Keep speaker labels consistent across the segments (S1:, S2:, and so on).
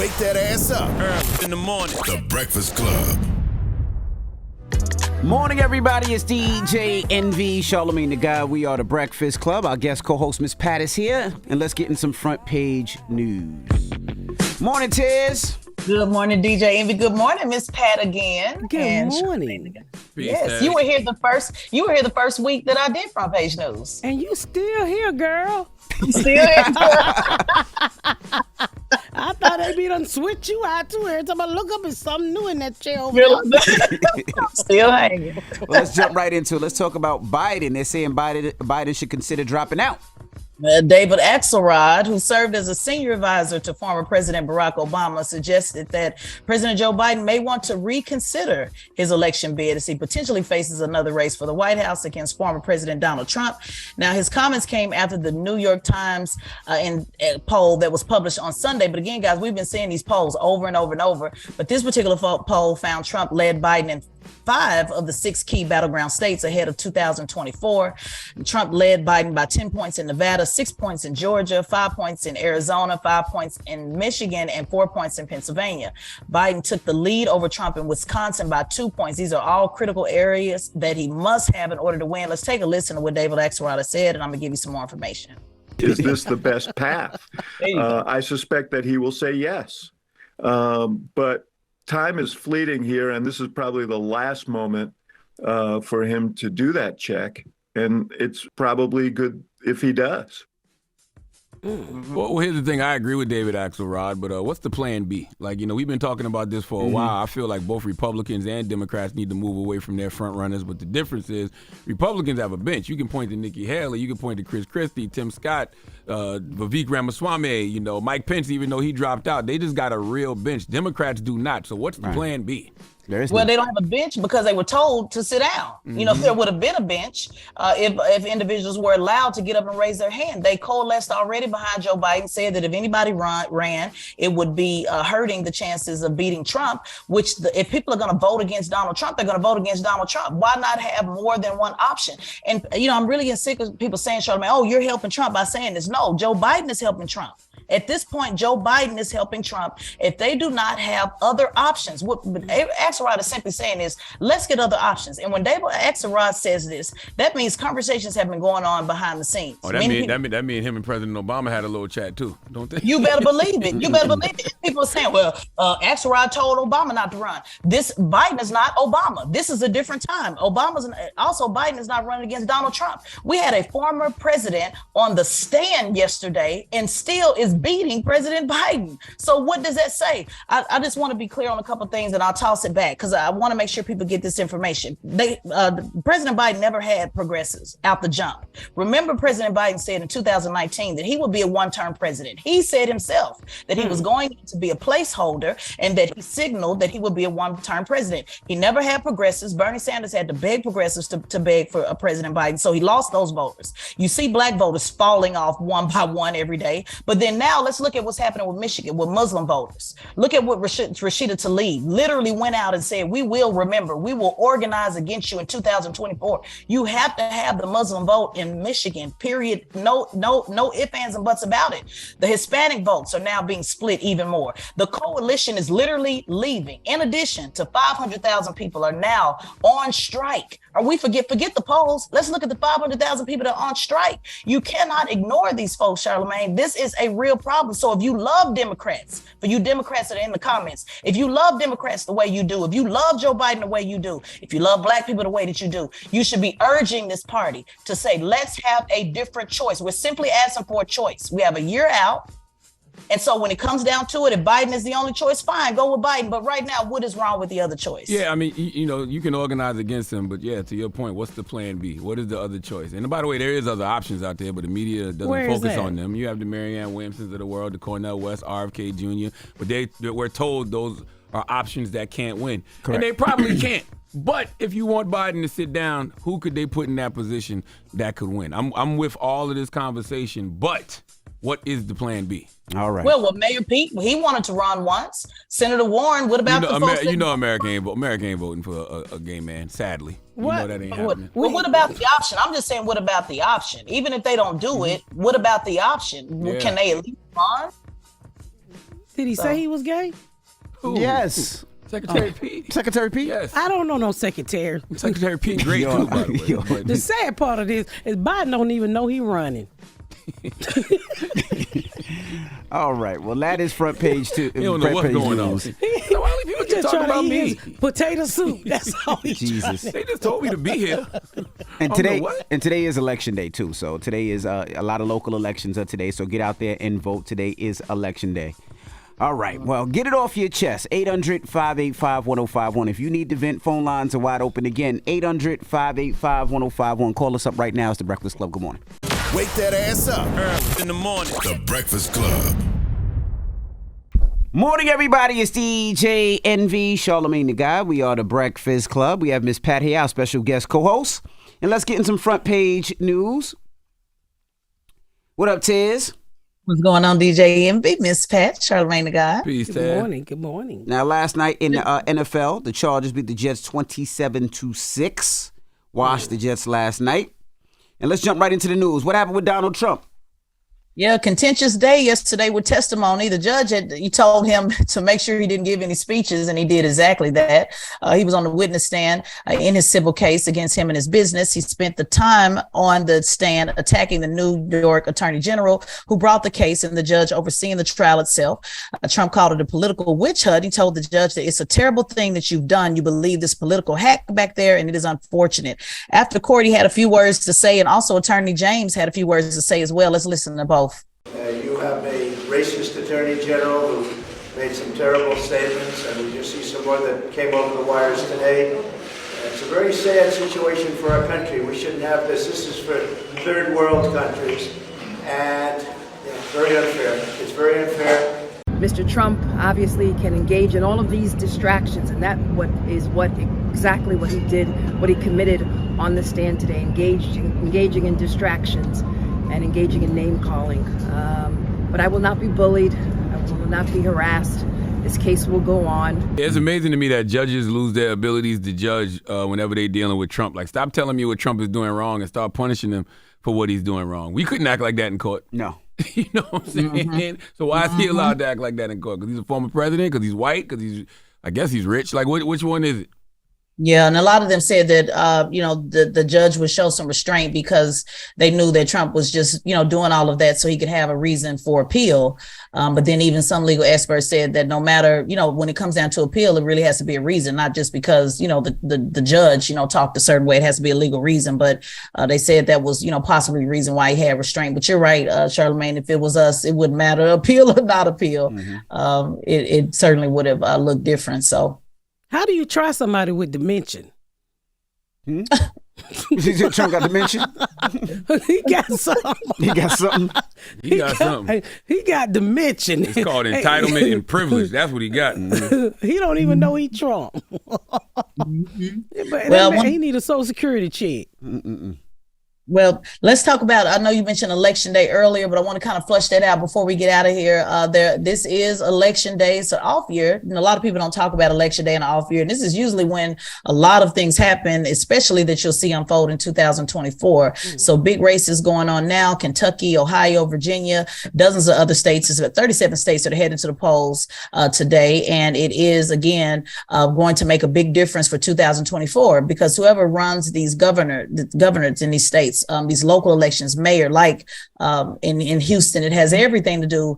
S1: wake that ass up.
S2: Early in the morning.
S1: The Breakfast Club.
S3: Morning, everybody. It's DJ NV, Charlamagne the Guy. We are the Breakfast Club. Our guest co-host, Miss Pat, is here. And let's get in some front page news. Morning, Tiz.
S4: Good morning, DJ Envy. Good morning, Miss Pat again.
S5: Good morning.
S4: Yes, you were here the first week that I did front page news.
S5: And you still here, girl.
S4: I'm still here.
S5: I thought they'd be done switch you out too. Every time I look up, it's something new in that chair over
S4: I'm still hanging.
S3: Well, let's jump right into it. Let's talk about Biden. They're saying Biden should consider dropping out.
S4: David Axelrod, who served as a senior advisor to former President Barack Obama, suggested that President Joe Biden may want to reconsider his election bid as he potentially faces another race for the White House against former President Donald Trump. Now, his comments came after the New York Times poll that was published on Sunday. But again, guys, we've been seeing these polls over and over and over. But this particular poll found Trump led Biden in 5 of the 6 key battleground states ahead of 2024. Trump led Biden by 10 points in Nevada, 6 points in Georgia, 5 points in Arizona, 5 points in Michigan, and 4 points in Pennsylvania. Biden took the lead over Trump in Wisconsin by 2 points. These are all critical areas that he must have in order to win. Let's take a listen to what David Axelrod said, and I'm going to give you some more information.
S6: Is this the best path? I suspect that he will say yes. But time is fleeting here, and this is probably the last moment for him to do that check. And it's probably good if he does.
S2: Well, here's the thing. I agree with David Axelrod, but what's the plan B? Like, we've been talking about this for a while. I feel like both Republicans and Democrats need to move away from their front runners. But the difference is Republicans have a bench. You can point to Nikki Haley. You can point to Chris Christie, Tim Scott, Vivek Ramaswamy, Mike Pence, even though he dropped out. They just got a real bench. Democrats do not. So what's the plan B?
S4: They don't have a bench because they were told to sit down. If there would have been a bench, if individuals were allowed to get up and raise their hand. They coalesced already behind Joe Biden, said that if anybody ran, it would be hurting the chances of beating Trump, which if people are going to vote against Donald Trump, they're going to vote against Donald Trump. Why not have more than one option? And, I'm really getting sick of people saying, Charlamagne, oh, you're helping Trump by saying this. No, Joe Biden is helping Trump. At this point, Joe Biden is helping Trump. If they do not have other options, what Axelrod is simply saying is, let's get other options. And when David Axelrod says this, that means conversations have been going on behind the scenes.
S2: Oh, that mean him and President Obama had a little chat too, don't they?
S4: You better believe it. You better believe it. People are saying, well, Axelrod told Obama not to run. Biden is not Obama. This is a different time. Biden is not running against Donald Trump. We had a former president on the stand yesterday and still is beating President Biden. So what does that say? I just want to be clear on a couple of things, and I'll toss it back because I want to make sure people get this information. President Biden never had progressives out the jump. Remember, President Biden said in 2019 that he would be a one-term president. He said himself that he was going to be a placeholder and that he signaled that he would be a one-term president. He never had progressives. Bernie Sanders had to beg progressives to beg for President Biden. So he lost those voters. You see black voters falling off one by one every day. But then now let's look at what's happening with Michigan, with Muslim voters. Look at what Rashida Tlaib literally went out and said, we will organize against you in 2024. You have to have the Muslim vote in Michigan, period. No ifs, ands, and buts about it. The Hispanic votes are now being split even more. The coalition is literally leaving. In addition to 500,000 people are now on strike. Forget the polls. Let's look at the 500,000 people that are on strike. You cannot ignore these folks, Charlamagne. This is a real problem. So if you love Democrats, for you Democrats that are in the comments, if you love Democrats the way you do, if you love Joe Biden the way you do, if you love black people the way that you do, you should be urging this party to say, let's have a different choice. We're simply asking for a choice. We have a year out. And so when it comes down to it, if Biden is the only choice, fine, go with Biden. But right now, what is wrong with the other choice?
S2: Yeah, I mean, you can organize against him, but yeah, to your point, what's the plan B? What is the other choice? And by the way, there is other options out there, but the media doesn't focus on them. You have the Marianne Williamsons of the world, the Cornel West, RFK Jr., but we're told those are options that can't win. Correct. And they probably can't. But if you want Biden to sit down, who could they put in that position that could win? I'm with all of this conversation, but what is the plan B?
S3: All right.
S4: Well, Mayor Pete, he wanted to run once. Senator Warren, what about the folks?
S2: America ain't voting for a gay man, sadly.
S4: What?
S2: You know that ain't happening.
S4: Well, what about the option? I'm just saying, what about the option? Even if they don't do it, what about the option?
S2: Yeah.
S4: Can they at least run?
S5: Did he say he was gay?
S2: Who?
S3: Yes.
S2: Secretary Pete.
S3: Secretary Pete?
S2: Yes.
S5: I don't know no secretary.
S2: Secretary Pete, great too, by the way. But
S5: The sad part of this is Biden don't even know he running.
S3: All right. Well, that is front page two.
S2: he don't know what's going on. So why do people keep
S5: Just
S2: talking
S5: trying to
S2: about
S5: eat
S2: me?
S5: his potato soup. That's all he's
S3: Jesus.
S5: trying to.
S2: They just told me to be here.
S3: And
S2: Oh,
S3: today,
S2: no, what?
S3: and today is election day too. So today is a lot of local elections are today. So get out there and vote. Today is election day. All right. Well, get it off your chest. 800-585-1051. If you need to vent, phone lines are wide open again. 800-585-1051. Call us up right now. It's the Breakfast Club. Good morning.
S1: Wake that ass up.
S2: In the morning.
S1: The Breakfast Club.
S3: Morning, everybody. It's DJ NV, Charlamagne the Guy. We are the Breakfast Club. We have Miss Pat here, our special guest co-host. And let's get in some front page news. What up, Tiz?
S4: What's going on, DJ MB? Miss Pat, Charlamagne the Guy.
S2: Peace,
S5: Good
S2: Ted.
S5: morning. Good morning.
S3: Now, last night in the NFL, the Chargers beat the Jets 27-6. Washed the Jets last night. And let's jump right into the news. What happened with Donald Trump?
S4: Yeah, contentious day yesterday with testimony. The judge he told him to make sure he didn't give any speeches, and he did exactly that. He was on the witness stand in his civil case against him and his business. He spent the time on the stand attacking the New York Attorney General who brought the case and the judge overseeing the trial itself. Trump called it a political witch hunt. He told the judge that it's a terrible thing that you've done. You believe this political hack back there, and it is unfortunate. After court, he had a few words to say, and also Attorney James had a few words to say as well. Let's listen to both.
S7: You have a racist attorney general who made some terrible statements, and we just see some more that came over the wires today. It's a very sad situation for our country. We shouldn't have this. This is for third world countries, and very unfair. It's very unfair.
S8: Mr. Trump obviously can engage in all of these distractions, and that exactly what he did, what he committed on the stand today, engaging in distractions and engaging in name calling. But I will not be bullied. I will not be harassed. This case will go on.
S2: It's amazing to me that judges lose their abilities to judge whenever they're dealing with Trump. Like, stop telling me what Trump is doing wrong and start punishing him for what he's doing wrong. We couldn't act like that in court.
S3: No.
S2: You know what I'm saying? Mm-hmm. So why is he allowed to act like that in court? Because he's a former president? Because he's white? Because I guess he's rich? Like, which one is it?
S4: Yeah, and a lot of them said that, the judge would show some restraint because they knew that Trump was just, doing all of that so he could have a reason for appeal. But then even some legal experts said that no matter, when it comes down to appeal, it really has to be a reason, not just because, the judge, talked a certain way. It has to be a legal reason. But they said that was, possibly the reason why he had restraint. But you're right, Charlamagne, if it was us, it wouldn't matter appeal or not appeal. Mm-hmm. It certainly would have looked different. So.
S5: How do you try somebody with dementia?
S3: Trump got dementia?
S5: He got something.
S3: He got something.
S2: He got something.
S5: He got dementia.
S2: It's called entitlement and privilege. That's what he got.
S5: He don't even know he Trump. But he need a Social Security check.
S4: Well, let's talk about, I know you mentioned Election Day earlier, but I want to kind of flush that out before we get out of here. This is Election Day. It's an off year. A lot of people don't talk about Election Day and an off year. And this is usually when a lot of things happen, especially that you'll see unfold in 2024. Mm-hmm. So big races going on now, Kentucky, Ohio, Virginia, dozens of other states. It's about 37 states that are heading to the polls today. And it is, again, going to make a big difference for 2024 because whoever runs these governors in these states, these local elections, mayor, like in Houston, it has everything to do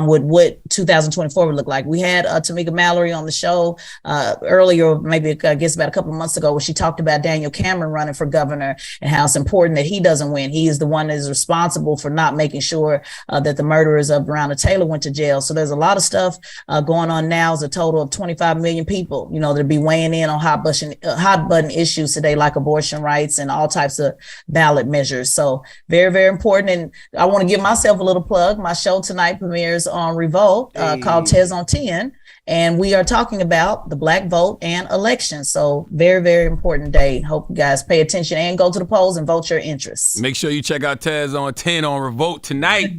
S4: with what 2024 would look like. We had Tamika Mallory on the show earlier, maybe I guess about a couple of months ago, where she talked about Daniel Cameron running for governor and how it's important that he doesn't win. He is the one that is responsible for not making sure that the murderers of Breonna Taylor went to jail. So there's a lot of stuff going on now. It's a total of 25 million people, that'll be weighing in on hot button issues today, like abortion rights and all types of ballot measures. So very, very important. And I want to give myself a little plug. My show tonight premieres on Revolt called Tez on 10. And we are talking about the Black vote and elections. So very, very important day. Hope you guys pay attention and go to the polls and vote your interests.
S2: Make sure you check out Tez on 10 on Revolt tonight.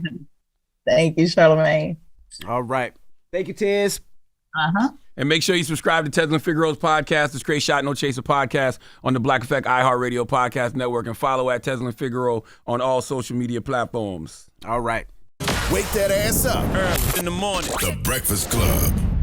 S4: Thank you, Charlamagne.
S3: All right. Thank you, Tez.
S2: And make sure you subscribe to Tez and Figaro's podcast, the Straight Shot No Chaser podcast on the Black Effect iHeartRadio podcast network, and follow at Tez and Figaro on all social media platforms.
S3: All right.
S1: Wake that ass up.
S9: In the morning.
S1: The Breakfast Club.